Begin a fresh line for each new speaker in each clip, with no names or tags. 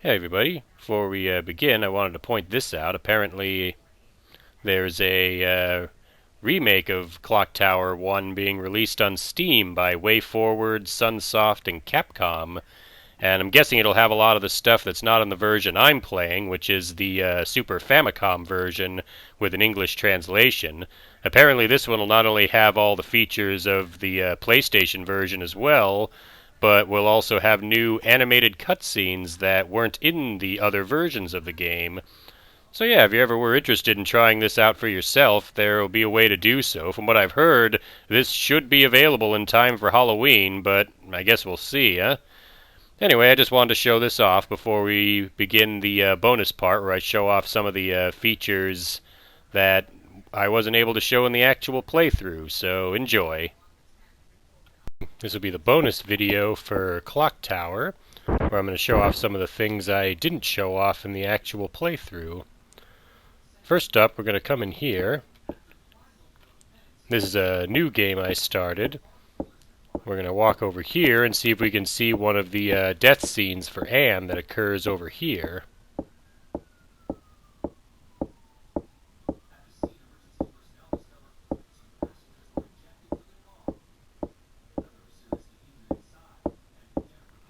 Hey everybody, before we begin I wanted to point this out. Apparently there's a remake of Clock Tower 1 being released on Steam by WayForward, Sunsoft, and Capcom. And I'm guessing it'll have a lot of the stuff that's not in the version I'm playing, which is the Super Famicom version with an English translation. Apparently this one will not only have all the features of the PlayStation version as well, but will also have new animated cutscenes that weren't in the other versions of the game. So yeah, if you ever were interested in trying this out for yourself, there will be a way to do so. From what I've heard, this should be available in time for Halloween, but I guess we'll see, huh? Anyway, I just wanted to show this off before we begin the bonus part where I show off some of the features that I wasn't able to show in the actual playthrough, so enjoy. This will be the bonus video for Clock Tower, where I'm going to show off some of the things I didn't show off in the actual playthrough. First up, we're going to come in here. This is a new game I started. We're going to walk over here and see if we can see one of the death scenes for Anne that occurs over here.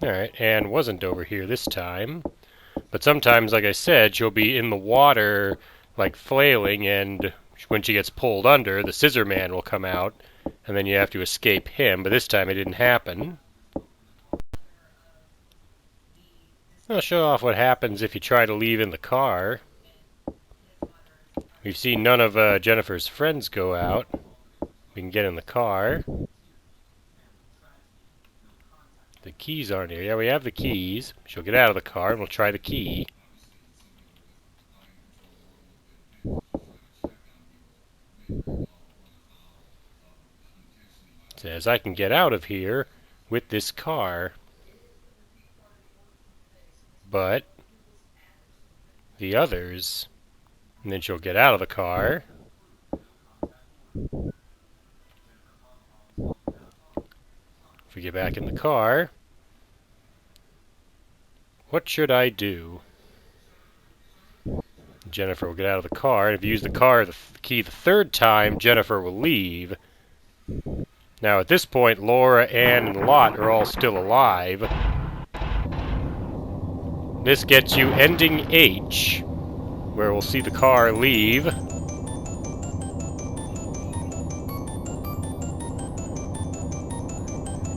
Alright, Anne wasn't over here this time. But sometimes, like I said, she'll be in the water, like flailing, and when she gets pulled under, the scissor man will come out, and then you have to escape him, but this time it didn't happen. I'll show off what happens if you try to leave in the car. We've seen none of Jennifer's friends go out. We can get in the car. The keys aren't here. Yeah, we have the keys. She'll get out of the car and we'll try the key. It says I can get out of here with this car. But the others... And then she'll get out of the car. If we get back in the car, what should I do? Jennifer will get out of the car, and if you use the key the third time, Jennifer will leave. Now at this point, Laura, Anne, and Lotte are all still alive. This gets you ending H, where we'll see the car leave.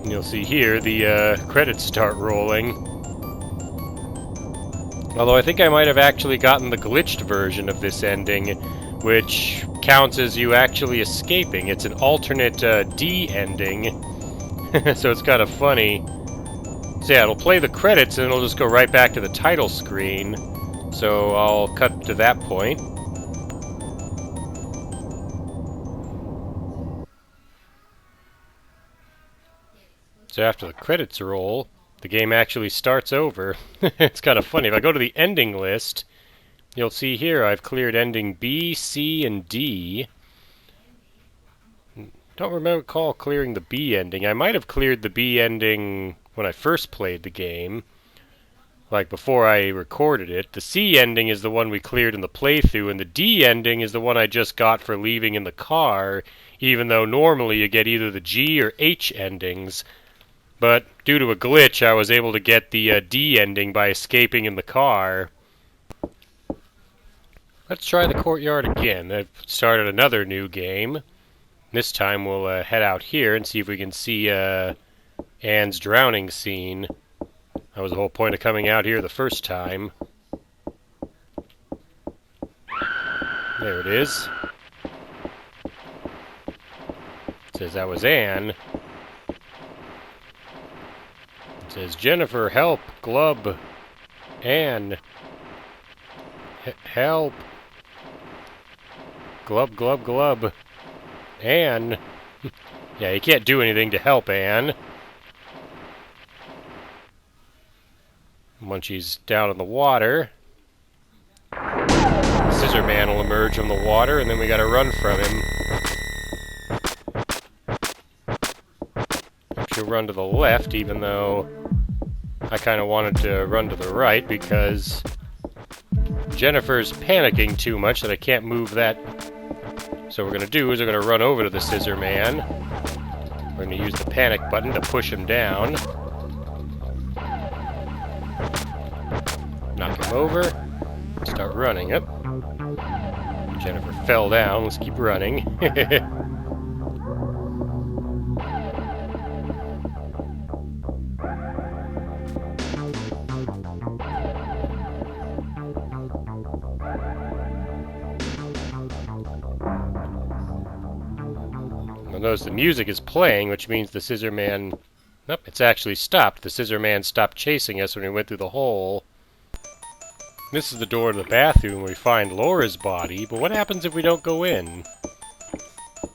And you'll see here the credits start rolling. Although I think I might have actually gotten the glitched version of this ending, which counts as you actually escaping. It's an alternate D ending, so it's kind of funny. So yeah, it'll play the credits and it'll just go right back to the title screen. So I'll cut to that point. So after the credits roll, the game actually starts over. It's kind of funny. If I go to the ending list, you'll see here I've cleared ending B, C, and D. Don't recall clearing the B ending. I might have cleared the B ending when I first played the game, like before I recorded it. The C ending is the one we cleared in the playthrough, and the D ending is the one I just got for leaving in the car, even though normally you get either the G or H endings. But due to a glitch, I was able to get the D ending by escaping in the car. Let's try the courtyard again. I've started another new game. This time we'll head out here and see if we can see Anne's drowning scene. That was the whole point of coming out here the first time. There it is. It says that was Anne. It says, Jennifer, help, Glub, Anne, help, Glub, Glub, Glub, Anne. Yeah, you can't do anything to help Anne. Once she's down in the water, Scissor Man will emerge from the water, and then we gotta run from him. She'll run to the left, even though I kind of wanted to run to the right because Jennifer's panicking too much that I can't move that. So what we're going to do is we're going to run over to the Scissor Man. We're going to use the panic button to push him down. Knock him over. Start running. Up. Jennifer fell down. Let's keep running. Notice the music is playing, which means the Scissor Man... Nope, it's actually stopped. The Scissor Man stopped chasing us when we went through the hole. This is the door to the bathroom where we find Laura's body, but what happens if we don't go in?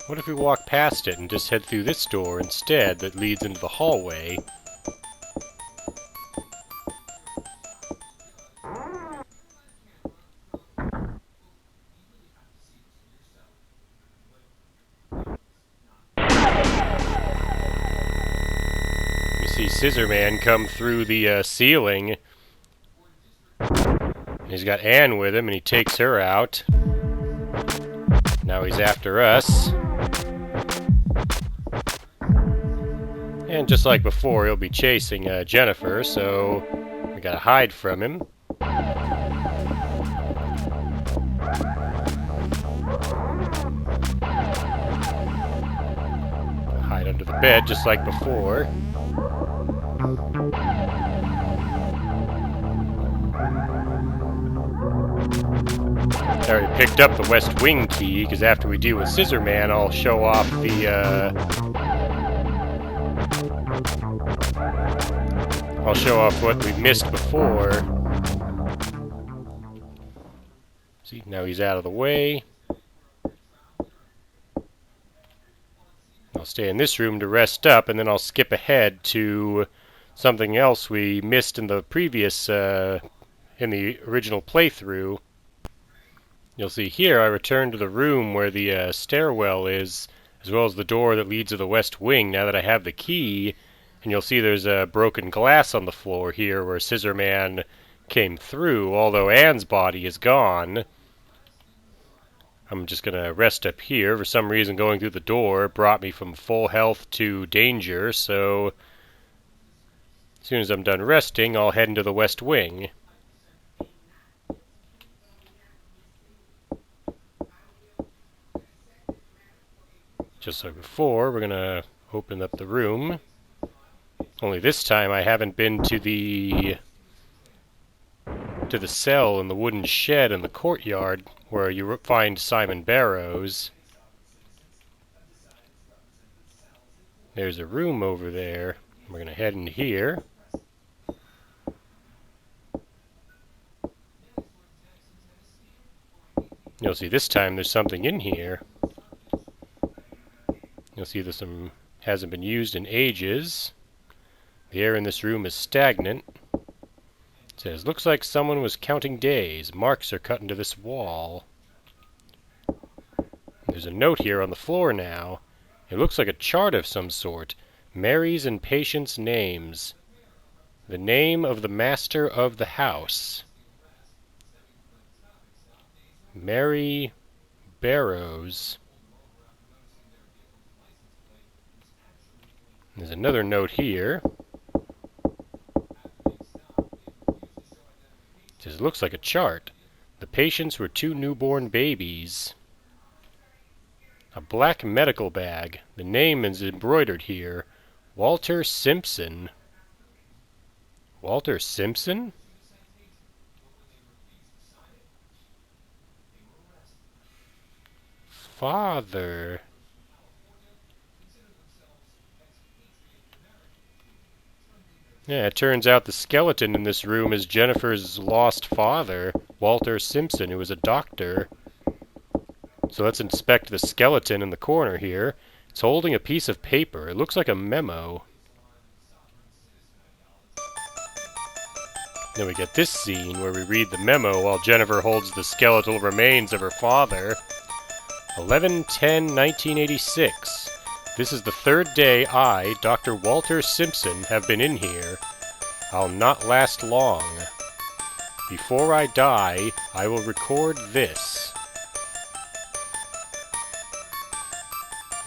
What if we walk past it and just head through this door instead that leads into the hallway? Scissor Man come through the ceiling. He's got Anne with him, and he takes her out. Now he's after us. And just like before, he'll be chasing Jennifer, so we gotta hide from him. Hide under the bed, just like before. I already picked up the West Wing key, because after we deal with Scissor Man, I'll show off the, I'll show off what we missed before. See, now he's out of the way. I'll stay in this room to rest up, and then I'll skip ahead to something else we missed in the previous, in the original playthrough. You'll see here I return to the room where the stairwell is, as well as the door that leads to the West Wing now that I have the key. And you'll see there's a broken glass on the floor here where Scissor Man came through, although Anne's body is gone. I'm just going to rest up here. For some reason, going through the door brought me from full health to danger, so as soon as I'm done resting, I'll head into the West Wing. Just like before, we're going to open up the room. Only this time I haven't been to the cell in the wooden shed in the courtyard where you find Simon Barrows. There's a room over there. We're going to head in here. You'll see this time there's something in here. You'll see this hasn't been used in ages. The air in this room is stagnant. It says, looks like someone was counting days. Marks are cut into this wall. There's a note here on the floor now. It looks like a chart of some sort. Mary's and patients' names. The name of the master of the house. Mary Barrows. There's another note here. It says, looks like a chart. The patients were 2 newborn babies. A black medical bag. The name is embroidered here. Walter Simpson. Walter Simpson? Father. Yeah, it turns out the skeleton in this room is Jennifer's lost father, Walter Simpson, who was a doctor. So let's inspect the skeleton in the corner here. It's holding a piece of paper. It looks like a memo. Then we get this scene where we read the memo while Jennifer holds the skeletal remains of her father. 11/10/1986. This is the 3rd day I, Dr. Walter Simpson, have been in here. I'll not last long. Before I die, I will record this.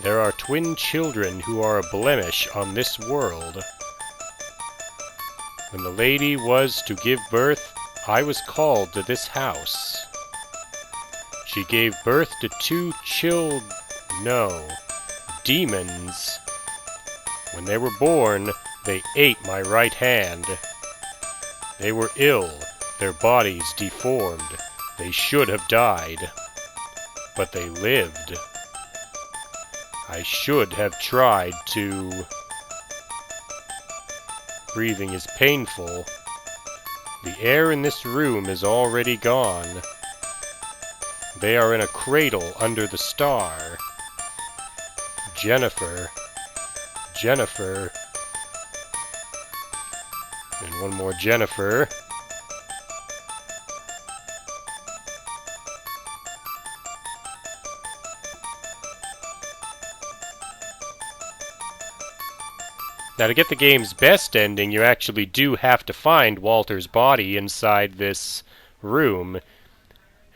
There are twin children who are a blemish on this world. When the lady was to give birth, I was called to this house. She gave birth to two demons. When they were born, they ate my right hand. They were ill, their bodies deformed. They should have died, but they lived. I should have tried to... Breathing is painful. The air in this room is already gone. They are in a cradle under the star. Jennifer. And one more Jennifer. Now, to get the game's best ending, you actually do have to find Walter's body inside this room.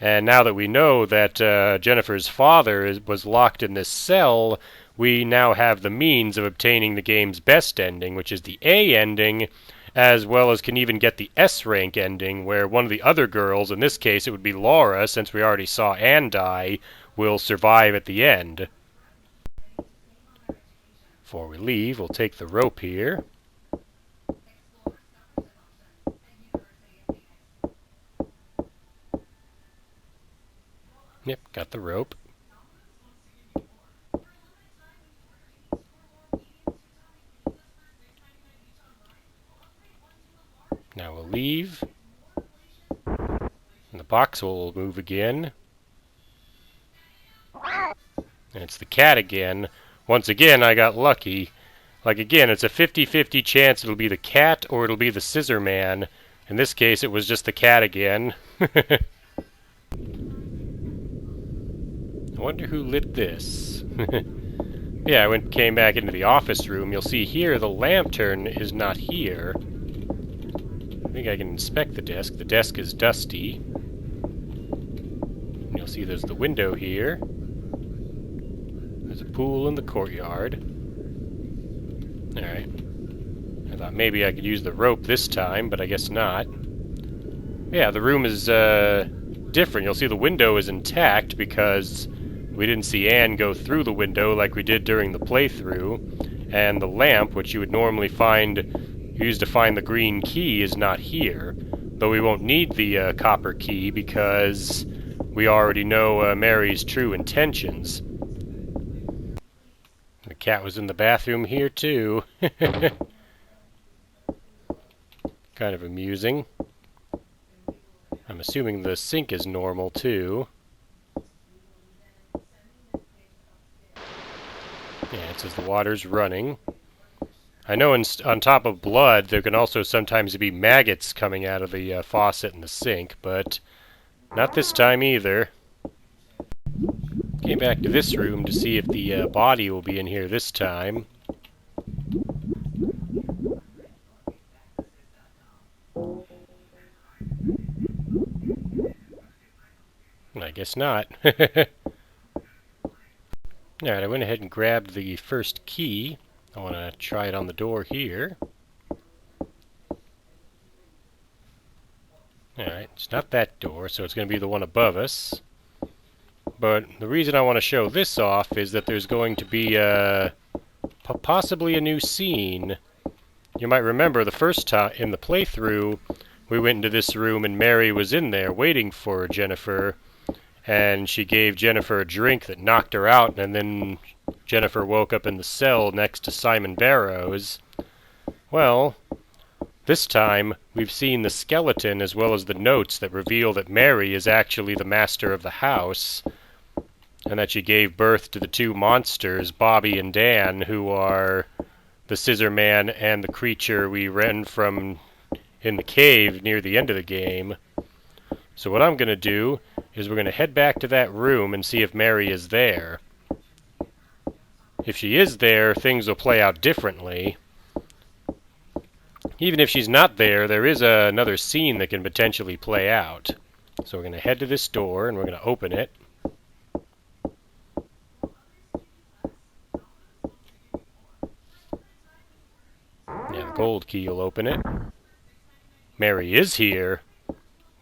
And now that we know that Jennifer's father was locked in this cell, we now have the means of obtaining the game's best ending, which is the A ending, as well as can even get the S rank ending, where one of the other girls, in this case it would be Laura, since we already saw Anne die, will survive at the end. Before we leave, we'll take the rope here. Yep, got the rope. Now we'll leave. And the box will move again. And it's the cat again. Once again, I got lucky. Like again, it's a 50-50 chance it'll be the cat or it'll be the scissor man. In this case, it was just the cat again. I wonder who lit this. Yeah, I came back into the office room. You'll see here the lantern is not here. I think I can inspect the desk. The desk is dusty. And you'll see there's the window here. There's a pool in the courtyard. Alright. I thought maybe I could use the rope this time, but I guess not. Yeah, the room is different. You'll see the window is intact because we didn't see Anne go through the window like we did during the playthrough. And the lamp, which you would normally use to find the green key, is not here. Though we won't need the copper key because we already know Mary's true intentions. The cat was in the bathroom here too. Kind of amusing. I'm assuming the sink is normal too. Yeah, it says the water's running. I know on top of blood there can also sometimes be maggots coming out of the faucet in the sink, but not this time either. Came back to this room to see if the body will be in here this time. I guess not. Alright, I went ahead and grabbed the first key. I want to try it on the door here. Alright, it's not that door, so it's going to be the one above us. But the reason I want to show this off is that there's going to be possibly a new scene. You might remember the first time in the playthrough, we went into this room and Mary was in there waiting for Jennifer, and she gave Jennifer a drink that knocked her out, and then Jennifer woke up in the cell next to Simon Barrows. Well, this time we've seen the skeleton as well as the notes that reveal that Mary is actually the master of the house, and that she gave birth to the two monsters, Bobby and Dan, who are the Scissor Man and the creature we ran from in the cave near the end of the game. So what I'm going to do is we're going to head back to that room and see if Mary is there. If she is there, things will play out differently. Even if she's not there, there is another scene that can potentially play out. So we're going to head to this door and we're going to open it. Yeah, the gold key will open it. Mary is here.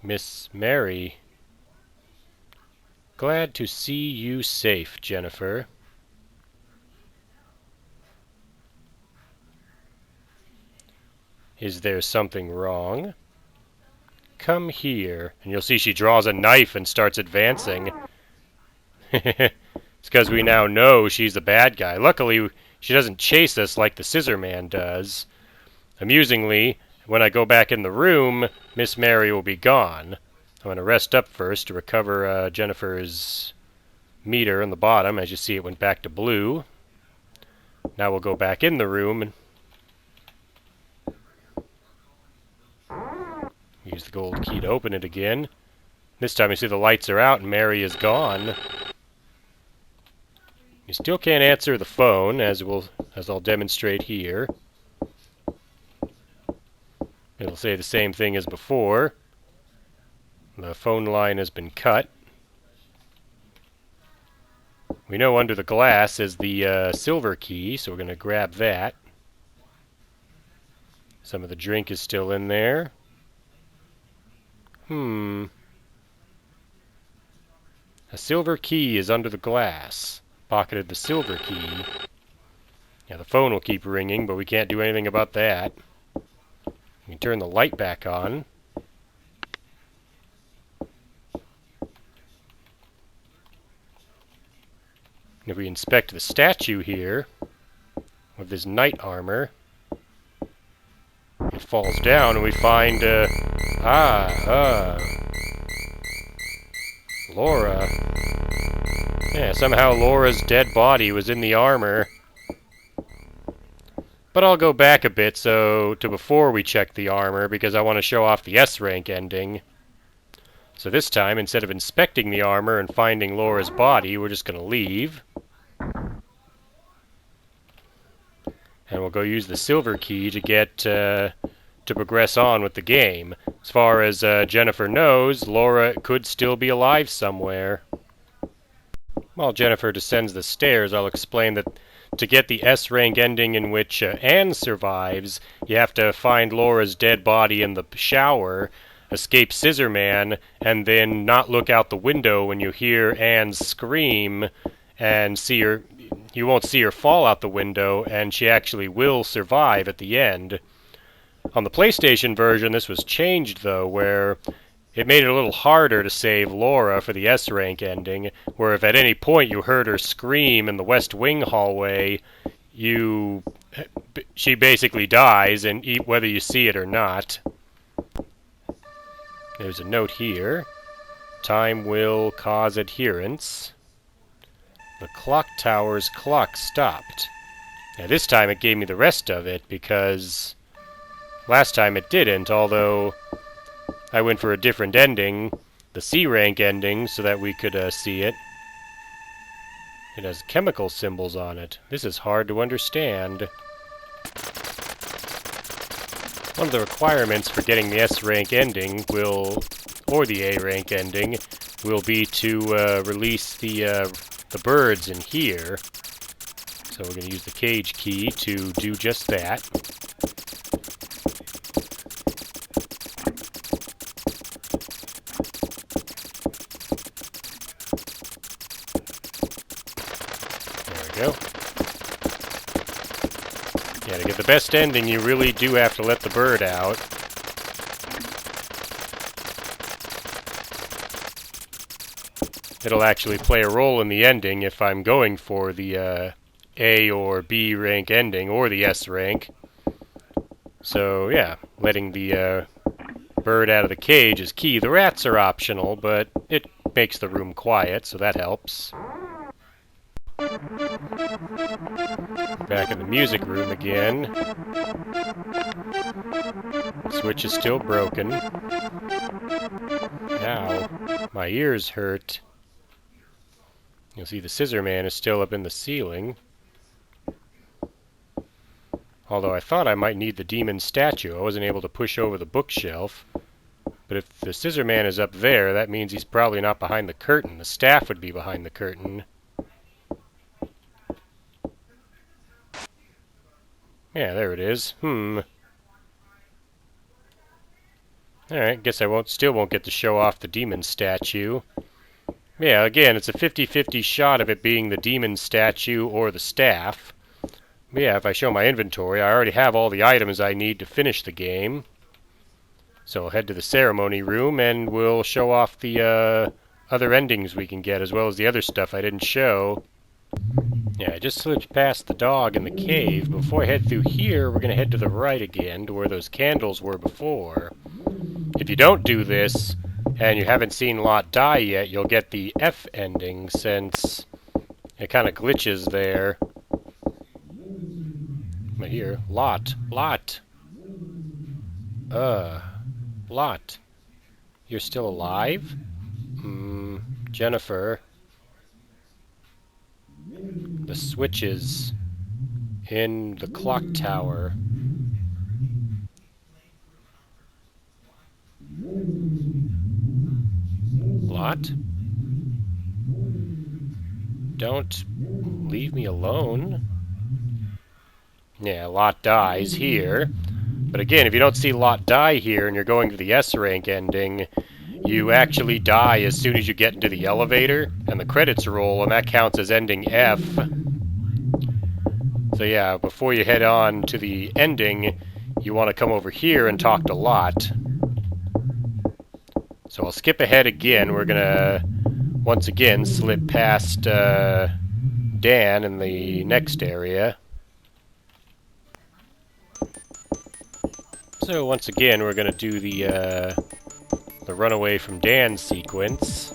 Miss Mary. Glad to see you safe, Jennifer. Is there something wrong? Come here. And you'll see she draws a knife and starts advancing. It's because we now know she's the bad guy. Luckily, she doesn't chase us like the Scissor Man does. Amusingly, when I go back in the room, Miss Mary will be gone. I'm going to rest up first to recover Jennifer's meter on the bottom. As you see, it went back to blue. Now we'll go back in the room and use the gold key to open it again. This time you see the lights are out and Mary is gone. You still can't answer the phone, as I'll demonstrate here. It'll say the same thing as before. The phone line has been cut. We know under the glass is the silver key, so we're going to grab that. Some of the drink is still in there. A silver key is under the glass. Pocketed the silver key. Yeah, the phone will keep ringing, but we can't do anything about that. We can turn the light back on. And if we inspect the statue here, with this knight armor, it falls down and we find, Laura. Yeah, somehow Laura's dead body was in the armor. But I'll go back a bit to before we check the armor, because I want to show off the S rank ending. So this time, instead of inspecting the armor and finding Laura's body, we're just going to leave. And we'll go use the silver key to get to progress on with the game. As far as Jennifer knows, Laura could still be alive somewhere. While Jennifer descends the stairs, I'll explain that to get the S rank ending in which Anne survives, you have to find Laura's dead body in the shower, escape Scissor Man, and then not look out the window when you hear Anne scream and see her. You won't see her fall out the window, and she actually will survive at the end. On the PlayStation version, this was changed, though, where it made it a little harder to save Laura for the S rank ending, where if at any point you heard her scream in the West Wing hallway, she basically dies, and whether you see it or not. There's a note here. Time will cause adherence. The clock tower's clock stopped. Now this time it gave me the rest of it, because last time it didn't, although I went for a different ending, the C rank ending, so that we could see it. It has chemical symbols on it. This is hard to understand. One of the requirements for getting the S rank ending or the A rank ending, will be to release the birds in here. So we're going to use the cage key to do just that. There we go. Yeah, to get the best ending, you really do have to let the bird out. It'll actually play a role in the ending if I'm going for the A or B rank ending, or the S rank. So yeah, letting the bird out of the cage is key. The rats are optional, but it makes the room quiet, so that helps. Back in the music room again. Switch is still broken. Ow, my ears hurt. You'll see the Scissor Man is still up in the ceiling. Although I thought I might need the demon statue. I wasn't able to push over the bookshelf. But if the Scissor Man is up there, that means he's probably not behind the curtain. The staff would be behind the curtain. Yeah, there it is. Alright, guess I still won't get to show off the demon statue. Yeah, again, it's a 50-50 shot of it being the demon statue or the staff. Yeah, if I show my inventory, I already have all the items I need to finish the game. So I'll head to the ceremony room and we'll show off the other endings we can get, as well as the other stuff I didn't show. Yeah, I just slipped past the dog in the cave. Before I head through here, we're going to head to the right again, to where those candles were before. If you don't do this, and you haven't seen Lotte die yet, you'll get the F ending, since it kind of glitches there. But here, Lotte. Lotte. You're still alive? Jennifer. The switches in the clock tower. Lotte? Don't leave me alone. Yeah, Lotte dies here. But again, if you don't see Lotte die here and you're going to the S rank ending, you actually die as soon as you get into the elevator, and the credits roll, and that counts as ending F. So yeah, before you head on to the ending, you want to come over here and talk to Lotte. So I'll skip ahead again. We're gonna, once again, slip past Dan in the next area. So once again, we're going to do the runaway from Dan sequence.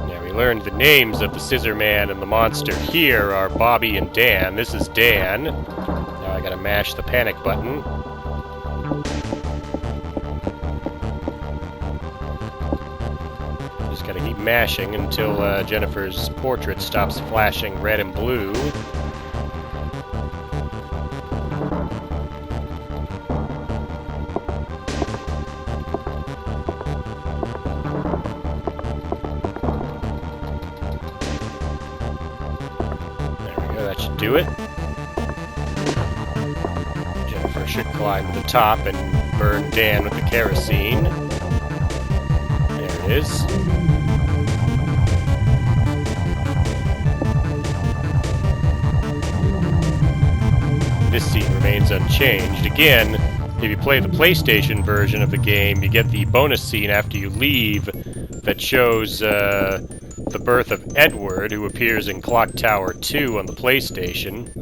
Yeah, we learned the names of the Scissor Man and the monster here are Bobby and Dan. This is Dan. Now I gotta mash the panic button. Gotta keep mashing until Jennifer's portrait stops flashing red and blue. There we go, that should do it. Jennifer should climb to the top and burn Dan with the kerosene. There it is. This scene remains unchanged. Again, if you play the PlayStation version of the game, you get the bonus scene after you leave that shows the birth of Edward, who appears in Clock Tower 2 on the PlayStation.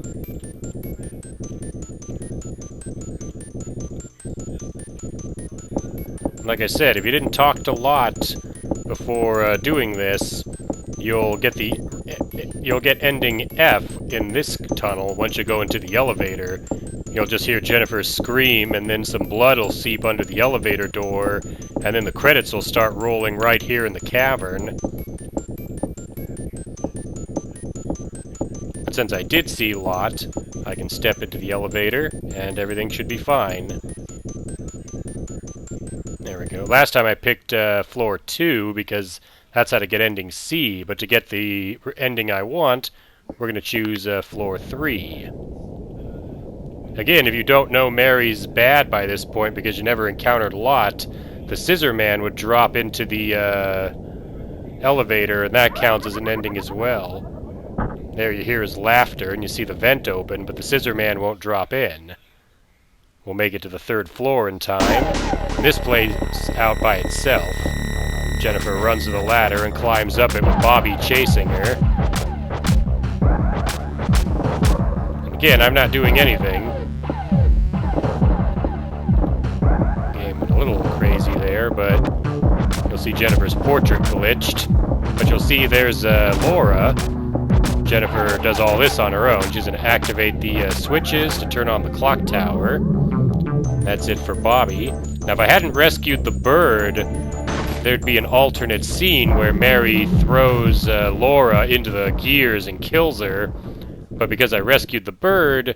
Like I said, if you didn't talk to Lotte before doing this, you'll get ending F in this tunnel. Once you go into the elevator, you'll just hear Jennifer scream, and then some blood will seep under the elevator door, and then the credits will start rolling right here in the cavern. But since I did see Lotte, I can step into the elevator, and everything should be fine. There we go. Last time I picked floor 2 because that's how to get ending C, but to get the ending I want, we're going to choose floor 3. Again, if you don't know Mary's bad by this point because you never encountered Lotte, the Scissor Man would drop into the elevator, and that counts as an ending as well. There you hear his laughter, and you see the vent open, but the Scissor Man won't drop in. We'll make it to the 3rd floor in time. This plays out by itself. Jennifer runs to the ladder and climbs up it with Bobby chasing her. And again, I'm not doing anything. Game went a little crazy there, but you'll see Jennifer's portrait glitched. But you'll see there's Laura. Jennifer does all this on her own. She's going to activate the switches to turn on the clock tower. That's it for Bobby. Now, if I hadn't rescued the bird, there'd be an alternate scene where Mary throws Laura into the gears and kills her. But because I rescued the bird,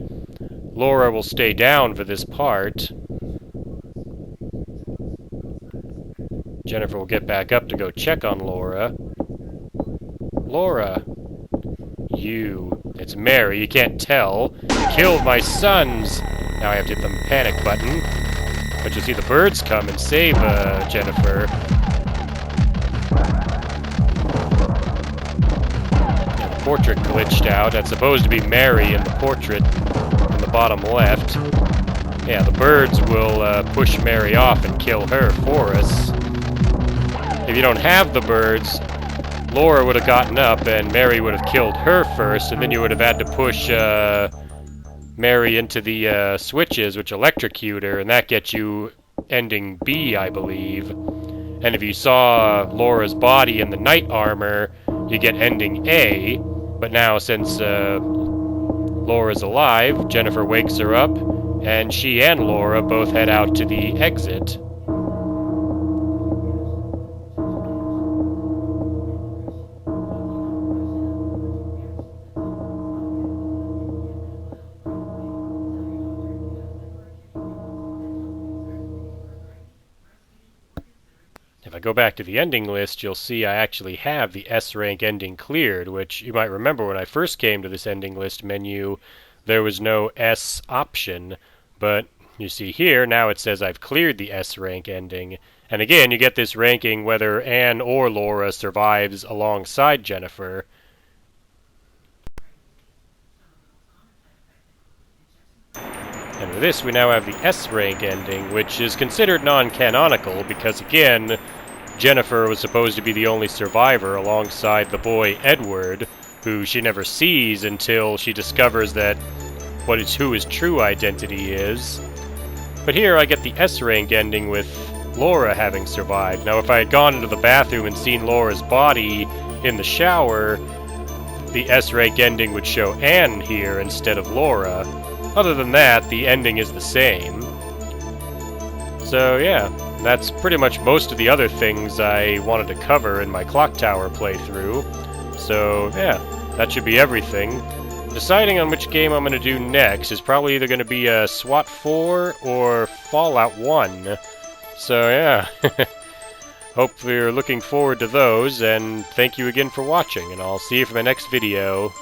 Laura will stay down for this part. Jennifer will get back up to go check on Laura. Laura. It's Mary, you can't tell. Killed my sons! Now I have to hit the panic button. But you'll see the birds come and save Jennifer. And the portrait glitched out. That's supposed to be Mary in the portrait on the bottom left. Yeah, the birds will push Mary off and kill her for us. If you don't have the birds, Laura would have gotten up and Mary would have killed her first, and then you would have had to push Mary into the switches, which electrocute her, and that gets you ending B, I believe. And if you saw Laura's body in the knight armor, you get ending A. But now, since Laura's alive, Jennifer wakes her up, and she and Laura both head out to the exit. If I go back to the ending list, you'll see I actually have the S rank ending cleared, which you might remember when I first came to this ending list menu, there was no S option, but you see here, now it says I've cleared the S rank ending. And again, you get this ranking whether Anne or Laura survives alongside Jennifer. And with this, we now have the S rank ending, which is considered non-canonical because, again, Jennifer was supposed to be the only survivor alongside the boy Edward, who she never sees until she discovers that who his true identity is. But here I get the S rank ending with Laura having survived. Now, if I had gone into the bathroom and seen Laura's body in the shower, the S rank ending would show Anne here instead of Laura. Other than that, the ending is the same. So yeah, that's pretty much most of the other things I wanted to cover in my Clock Tower playthrough. So yeah, that should be everything. Deciding on which game I'm going to do next is probably either going to be SWAT 4 or Fallout 1. So yeah, hope you're looking forward to those, and thank you again for watching, and I'll see you for my next video.